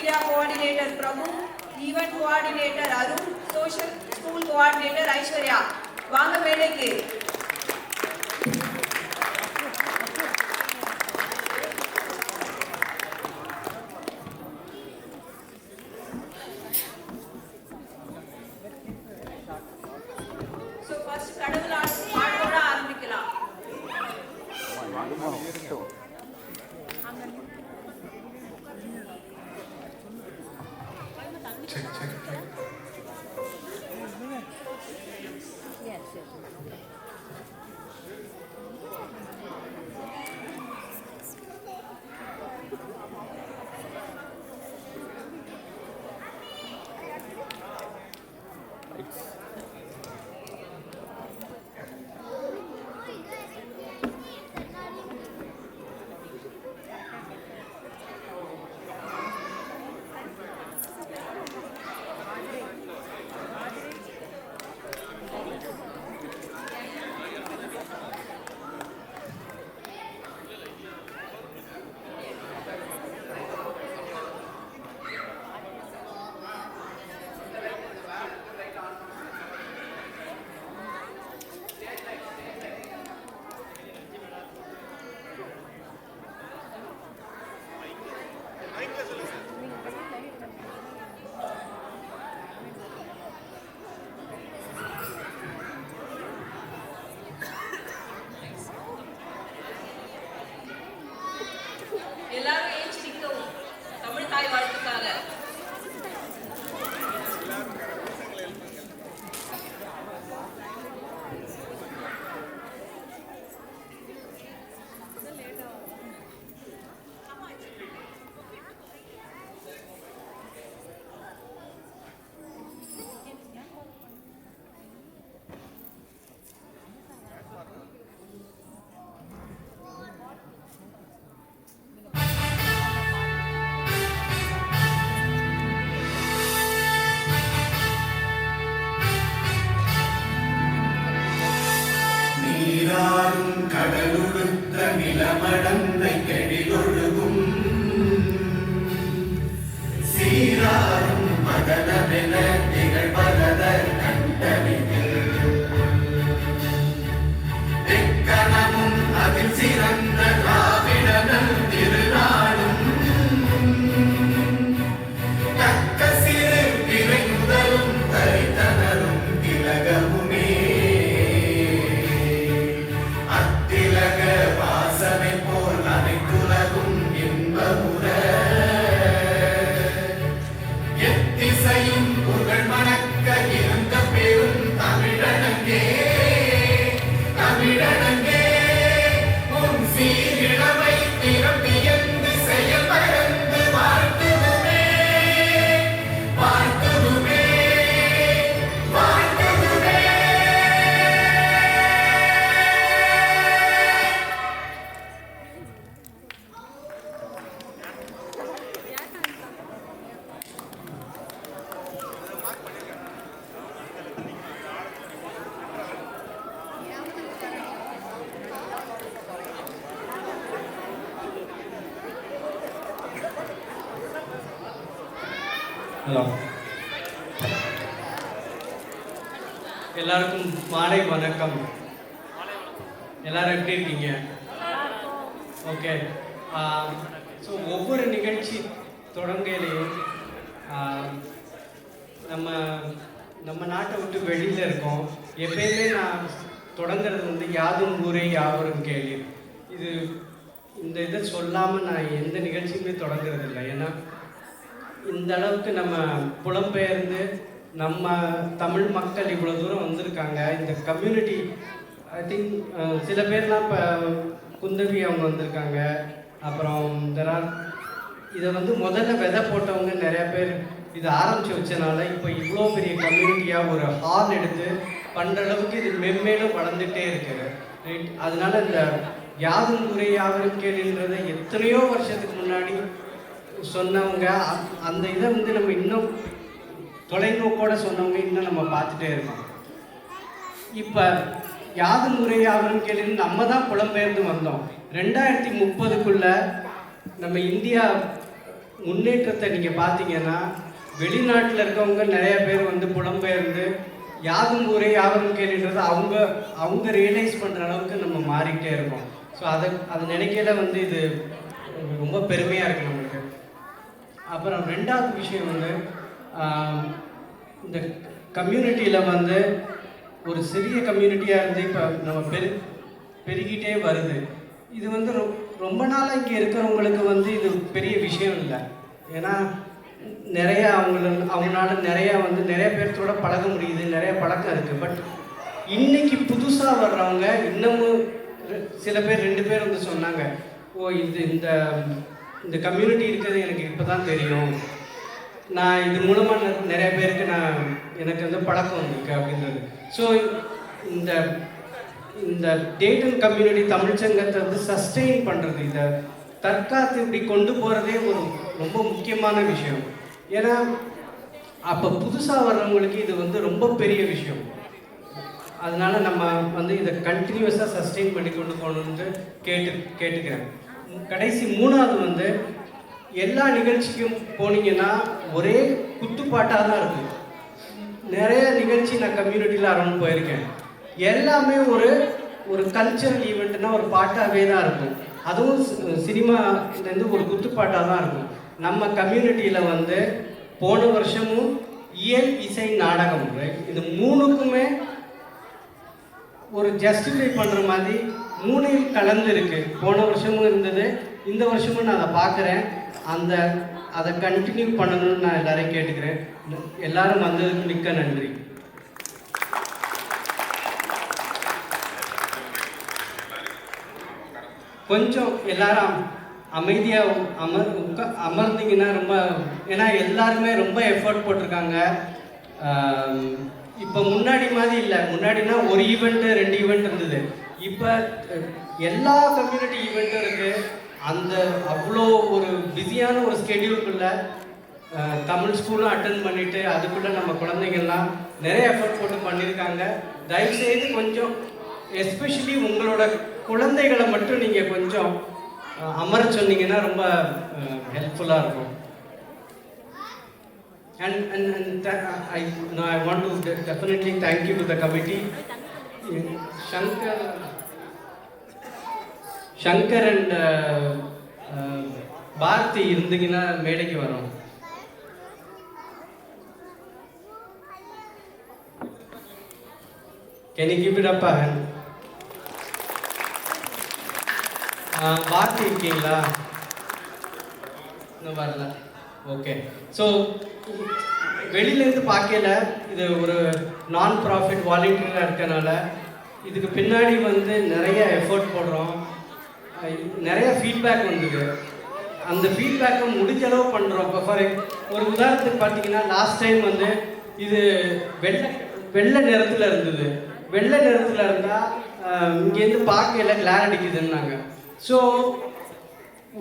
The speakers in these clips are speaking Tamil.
Media Coordinator Prabhu, Event Coordinator Arun, Social School Coordinator Aishwarya. வாங்க மேடைக்கு. So first கடவுள் பாடோட ஆரம்பிக்கலாம். Check. Yes. எல்லாரும் ஏஞ்சி நிற்கவும். தமிழ் தாய் வாழ்த்துக்காக. நீராறும் கடலுடுத்த நிலமடந்தை கெடிலொழுகும் சீராறும் மதனமென திகழ்வரத கண்டனில் எக்கணமும் அதில் சிறந்த திராவிடனல் திருநாடும் தக்க சிறு திரை முதலும் தரித்தனரும் திலகமுமே வாசனை போல் அனைத்துலகும் இன்பமுற எத்திசையும் புகழ் மணக்க இருந்த பெரும் தமிழனங்கே உன் சீரிழமை திறப்பியந்து செயல் பரந்து வாழ்த்துதுமே ஹலோ, எல்லாருக்கும் மாலை வணக்கம். எல்லாரும் எப்படி இருக்கீங்க? ஓகே. ஸோ ஒவ்வொரு நிகழ்ச்சி தொடங்கையிலையும் நம்ம நாட்டை விட்டு வெளியில் இருக்கோம். எப்பயுமே நான் தொடங்குறது வந்து யாதும் ஊரே யாவரும் கேள்வி. இந்த இதை சொல்லாமல் நான் எந்த நிகழ்ச்சியுமே தொடங்குறது இல்லை. ஏன்னா இந்த அளவுக்கு நம்ம புலம்பெயர்ந்து நம்ம தமிழ் மக்கள் இவ்வளோ தூரம் வந்திருக்காங்க. இந்த கம்யூனிட்டி ஐ திங்க் சில பேர்லாம் இப்போ குந்தவி அவங்க வந்திருக்காங்க. அப்புறம் இதை வந்து முதல்ல விதை போட்டவங்க நிறையா பேர் இதை ஆரம்பித்து வச்சனால இப்போ இவ்வளோ பெரிய கம்யூனிட்டியாக ஒரு ஹால் எடுத்து பண்ணுற அளவுக்கு இது மென்மேலும் வளர்ந்துகிட்டே இருக்குது. ரைட். அதனால இந்த யாதும் ஊரே யாவரும் கேள்வின்றதை எத்தனையோ வருஷத்துக்கு முன்னாடி சொன்னவங்க அந்த இதை வந்து நம்ம இன்னும் தொலைநோக்கோட சொன்னவங்க இன்னும் நம்ம பார்த்துட்டே இருக்கோம். இப்போ யாதும் ஊரே யாவரும் கேள்வி நம்ம தான் புலம்பெயர்ந்து வந்தோம். 2030க்குள்ள நம்ம இந்தியா முன்னேற்றத்தை நீங்கள் பார்த்தீங்கன்னா வெளிநாட்டில் இருக்கவங்க நிறைய பேர் வந்து புலம்பெயர்ந்து யாதும் ஊரே யாவரும் கேள்வின்றது அவங்க ரியலைஸ் பண்ணுற அளவுக்கு நம்ம மாறிக்கிட்டே இருக்கோம். ஸோ அதை நினைக்கையில வந்து இது ரொம்ப பெருமையாக இருக்குது நம்மளுக்கு. அப்புறம் ரெண்டாவது விஷயம் வந்து இந்த கம்யூனிட்டியில் வந்து ஒரு சிறிய கம்யூனிட்டியாக இருந்து இப்போ நம்ம பெருகிட்டே வருது. இது வந்து ரொம்ப நாளாக இங்கே இருக்கிறவங்களுக்கு வந்து இது பெரிய விஷயம் இல்லை. ஏன்னா நிறைய அவங்களால நிறைய பேர்த்தோட பழக முடியுது, நிறைய பழக்கம் இருக்குது. பட் இன்னைக்கு புதுசாக வர்றவங்க இன்னமும் சில பேர் 2 பேர் வந்து சொன்னாங்க, ஓ இந்த கம்யூனிட்டி இருக்கிறது எனக்கு இப்போ தான் தெரியும், நான் இது மூலமாக நிறைய பேருக்கு எனக்கு வந்து பழக்கம் வந்திருக்கு அப்படின்றது. ஸோ இந்த டேட்டன் கம்யூனிட்டி தமிழ் சங்கத்தை வந்து சஸ்டெயின் பண்ணுறது, இதை தற்காத்து இப்படி கொண்டு போகிறதே ஒரு ரொம்ப முக்கியமான விஷயம். ஏன்னா அப்போ புதுசாக வர்றவங்களுக்கு இது வந்து ரொம்ப பெரிய விஷயம். அதனால நம்ம வந்து இதை கண்டினியூஸாக சஸ்டெயின் பண்ணி கொண்டு போகணுன்னு கேட்டுக்கிறேன். கடைசி 3வது வந்து எல்லா நிகழ்ச்சிக்கும் போனீங்கன்னா ஒரே குத்துப்பாட்டாக தான் இருக்குது. நிறைய நிகழ்ச்சி நான் கம்யூனிட்டியில் அரௌண்ட் போயிருக்கேன். எல்லாமே ஒரு கல்ச்சரல் ஈவெண்ட்னா ஒரு பாட்டாகவே தான் இருக்கும். அதுவும் சினிமாலேருந்து ஒரு குத்துப்பாட்டாக தான் இருக்கும். நம்ம கம்யூனிட்டியில் வந்து போன வருஷமும் இயல் இசை நாடகம், இது 3க்குமே ஒரு ஜஸ்டிஃபை பண்ணுற மாதிரி 3ம் கலந்து இருக்கு. போன வருஷமும் இருந்தது, இந்த வருஷமும் நான் அதை பார்க்குறேன். அதை கண்டினியூ பண்ணணும்னு நான் எல்லாரையும் கேட்டுக்கிறேன். எல்லாரும் வந்ததுக்கு மிக்க நன்றி. கொஞ்சம் எல்லாரும் அமைதியாக அமர்ந்தீங்கன்னா ரொம்ப, ஏன்னா எல்லாருமே ரொம்ப எஃபர்ட் போட்டிருக்காங்க. இப்போ முன்னாடி மாதிரி இல்லை. முன்னாடினா ஒரு ஈவெண்ட்டு 2 ஈவெண்ட் இருந்தது. இப்போ எல்லா கம்யூனிட்டி ஈவெண்ட்டும் இருக்குது. அவ்வளோ ஒரு பிஸியான ஒரு ஸ்கெடியூலுக்குள்ளே தமிழ் ஸ்கூலும் அட்டன் பண்ணிவிட்டு அதுக்குள்ளே நம்ம குழந்தைங்கள்லாம் நிறைய எஃபர்ட் போட்டு பண்ணியிருக்காங்க. தயவுசெய்து கொஞ்சம் எஸ்பெஷலி உங்களோட குழந்தைகளை மட்டும் நீங்கள் கொஞ்சம் அமர சொன்னீங்கன்னா ரொம்ப ஹெல்ப்ஃபுல்லாக இருக்கும். And I want to definitely thank you to the committee. Shankar and Bharti இருந்தீங்கன்னா மேடைக்கு வரோம். Can you give it up a hand? Bharti இருக்கீங்களா? இன்னும் வரல. ஓகே. ஸோ வெளியிலேருந்து பார்க்கல, இது ஒரு நான் ப்ராஃபிட் வாலண்டியராக இருக்கனால இதுக்கு பின்னாடி வந்து நிறைய எஃபோர்ட் போடுறோம். நிறைய ஃபீட்பேக் வந்தது. அந்த ஃபீட்பேக்கை முடிஞ்ச அளவு பண்ணுறோம். இப்போ ஒரு உதாரணத்துக்கு பார்த்தீங்கன்னா, லாஸ்ட் டைம் வந்து இது வெள்ளை நிறத்தில் இருந்தது. வெள்ளை நிறத்தில் இருந்தால் இங்கேருந்து பார்க்கல கிளார் அடிக்குதுன்னாங்க. ஸோ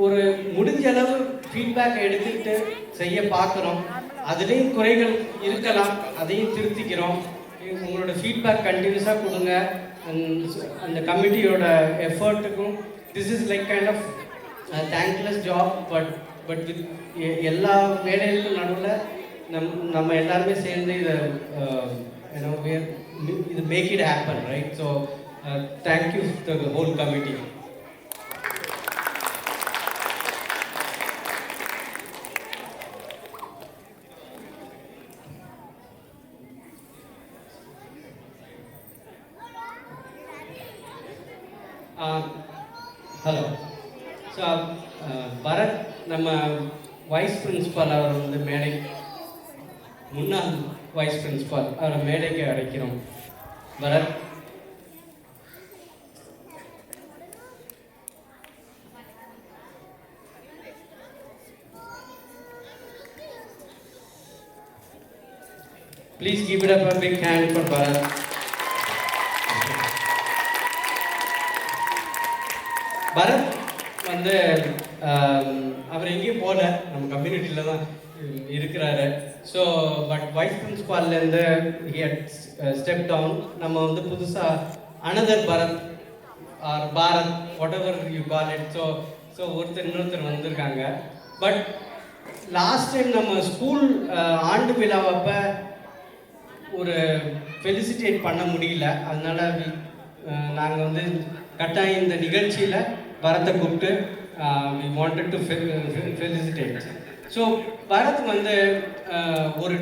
ஒரு முடிஞ்ச அளவு ஃபீட்பேக்கை எடுத்துக்கிட்டு செய்ய பார்க்குறோம். அதுலேயும் குறைகள் இருக்கலாம், அதையும் திருத்திக்கிறோம். உங்களோட ஃபீட்பேக் கண்டினியூஸாக கொடுங்க. அந்த கமிட்டியோட எஃபர்ட்டுக்கும் this is like kind of thankless job, but with எல்லா வேலைகளுக்கும் நடுவில் நம்ம எல்லாருமே சேர்ந்து இதை இது make it happen, right? So thank you to the whole committee. Hello. So Bharat நம்ம வைஸ் பிரின்சிபால் அவர் வந்து முன்னாள் வைஸ் பிரின்சிபால் அவரை மேடைக்கு அழைக்கிறோம். Bharat. Please give it up a big hand for Bharat. Bharat வந்து அவர் எங்கேயும் போகல, நம்ம கம்யூனிட்டியில் தான் இருக்கிறாரு. ஸோ பட் வைஸ் பிரின்சிபால்லேருந்து ஸ்டெப் டவுன். நம்ம வந்து புதுசாக another Bharat or Bharat whatever you call it. So இன்னொருத்தர் வந்திருக்காங்க. பட் லாஸ்ட் டைம் நம்ம ஸ்கூல் ஆண்டு விழாவப்ப ஒரு ஃபெலிசிட்டேட் பண்ண முடியல. அதனால நாங்கள் வந்து கட்டாயம் இந்த நிகழ்ச்சியில் பரத்தை கூப்பிட்டு we wanted to felicitate. So Bharat வந்து ஒரு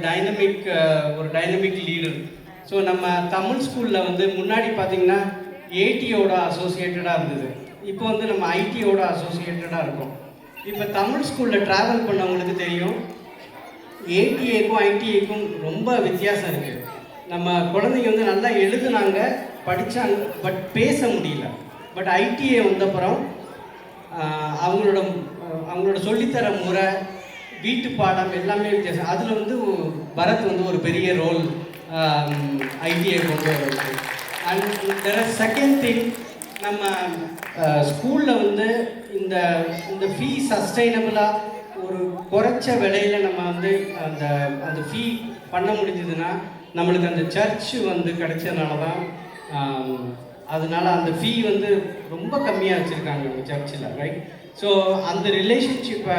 டைனமிக் லீடர். ஸோ நம்ம தமிழ் ஸ்கூலில் வந்து முன்னாடி பார்த்தீங்கன்னா ஏடியோட அசோசியேட்டடாக இருந்தது. இப்போ வந்து நம்ம ஐடியோட அசோசியேட்டடாக இருக்கோம். இப்போ தமிழ் ஸ்கூலில் ட்ராவல் பண்ணவங்களுக்கு தெரியும், ஏடிஏக்கும் ஐடிஏக்கும் ரொம்ப வித்தியாசம் இருக்குது. நம்ம குழந்தைங்க வந்து நல்லா எழுதுனாங்க, படித்தாங்க, பட் பேச முடியல. பட் ஐடிஏ வந்தப்புறம் அவங்களோட சொல்லித்தர முறை, வீட்டு பாடம் எல்லாமே வித்தியாசம். அதில் வந்து பரத் வந்து ஒரு பெரிய ரோல் ஐடிஏ கொண்டு வருது. And there are second thing, நம்ம ஸ்கூலில் வந்து இந்த ஃபீ சஸ்டைனபிளாக ஒரு குறைச்ச விலையில் நம்ம வந்து அந்த ஃபீ பண்ண முடிஞ்சதுன்னா நம்மளுக்கு அந்த சர்ச் வந்து கிடைச்சதுனால தான், அதனால அந்த ஃபீ வந்து ரொம்ப கம்மியாக வச்சுருக்காங்க நம்ம சர்ச்சில், ரைட்? ஸோ அந்த ரிலேஷன்ஷிப்பை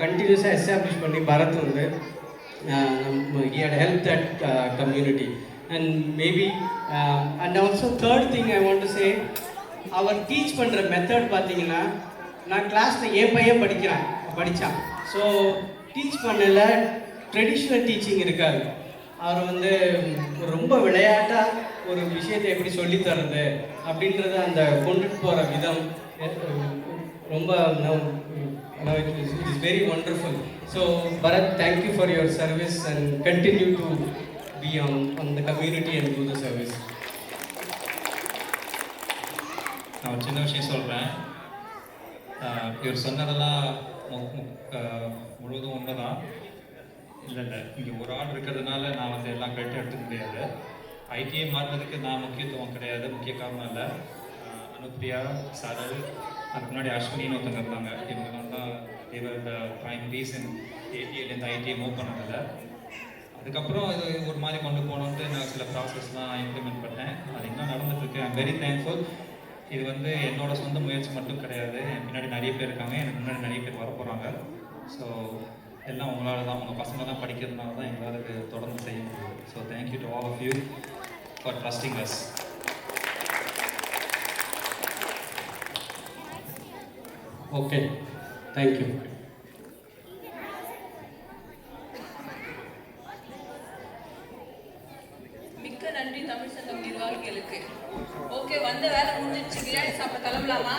கண்டினியூஸாக எஸ்டாப்ளிஷ் பண்ணி பரத் வந்து he had helped that community. And maybe and also third thing I want to say, அவர் டீச் பண்ணுற மெத்தட் பார்த்தீங்கன்னா, நான் கிளாஸில் என் பையன் படித்தான். ஸோ டீச் பண்ணல ட்ரெடிஷ்னல் டீச்சிங் இருக்காது. அவர் வந்து ரொம்ப விளையாட்டாக ஒரு விஷயத்தை எப்படி சொல்லித்தரது அப்படின்றத அந்த கொண்டுட்டு போகிற விதம் ரொம்ப it is very wonderful. So Bharat, thank you for your service and continue to be on the community and do the service. நான் ஒரு சின்ன விஷயம் சொல்கிறேன். இவர் சொன்னதெல்லாம் முழுவதும் உண்மைதான். இல்லை இங்கே ஒரு ஆள் இருக்கிறதுனால நான் வந்து எல்லாம் கிரெடிட் எடுத்துக்க முடியாது. ஐடிஐ மாறுறதுக்கு நான் முக்கியத்துவம் கிடையாது, முக்கிய காரணம் இல்லை. அனுப்பிரியா, சரல், அதுக்கு முன்னாடி அஸ்வினின்னு ஒருத்தங்க இருந்தாங்க. இவங்க தான் இவர் ப்ரைம் ரீசன் ஏடிஐலேருந்து ஐடிஐ மூவ் பண்ணதில்லை. அதுக்கப்புறம் இது ஒரு மாதிரி கொண்டு போகணுன்ட்டு நான் சில ப்ராசஸ்லாம் இம்ப்ளிமெண்ட் பண்ணேன். அது இன்னும் நடந்துட்டுருக்கு. I'm very thankful. இது வந்து என்னோட சொந்த முயற்சி மட்டும் கிடையாது. என் பின்னாடி நிறைய பேர் இருக்காங்க, எனக்கு முன்னாடி நிறைய பேர் வரப்போகிறாங்க. ஸோ எல்லாம் உங்களால் தான், உங்கள் பசங்க தான் படிக்கிறதுனால தான் எங்களால் இது தொடர்ந்து செய்ய முடியும். So thank you to all of you for trusting us. Okay, thank you. மிக்க நன்றி தமிழ் சங்கம் நிர்வாகிகளுக்கு. ஓகே, வந்த வேலை முடிஞ்சிடுச்சு. பிரியாணி சாப்பிட கிளம்பலாமா?